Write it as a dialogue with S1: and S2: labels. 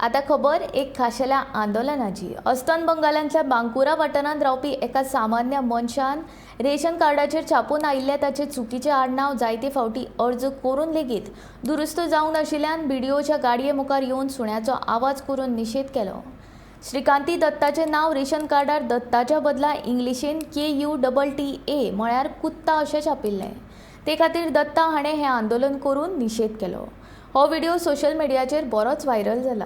S1: आता खबर एक खाशेल्या आंदोलनाची। अस्तंत बंगालांतल्या बांकुरा वाठारांत रावपी एका सामान्य मनशान रेशन कार्डाचेर छापून आयिल्ले ताचे चुकीचे आडनाव जायते फावटी अर्ज करून लेगीत दुरुस्त जावंक नाशिल्ल्यान बीडीओच्या गाडये मुखार येवन सुण्याचो आवाज करून निशेध केलो। श्रीकांती दत्ताचे नाव रेशन कार्डार दत्ताच्या बदला इंग्लिशीन KUTTA म्हळ्यार कुत्ता अशें छापिल्लें। ते खातीर दत्ता हाणें हें आंदोलन करून निशेध केलो। हो व्हिडिओ सोशल मिडियाचेर बरोच व्हायरल जाला।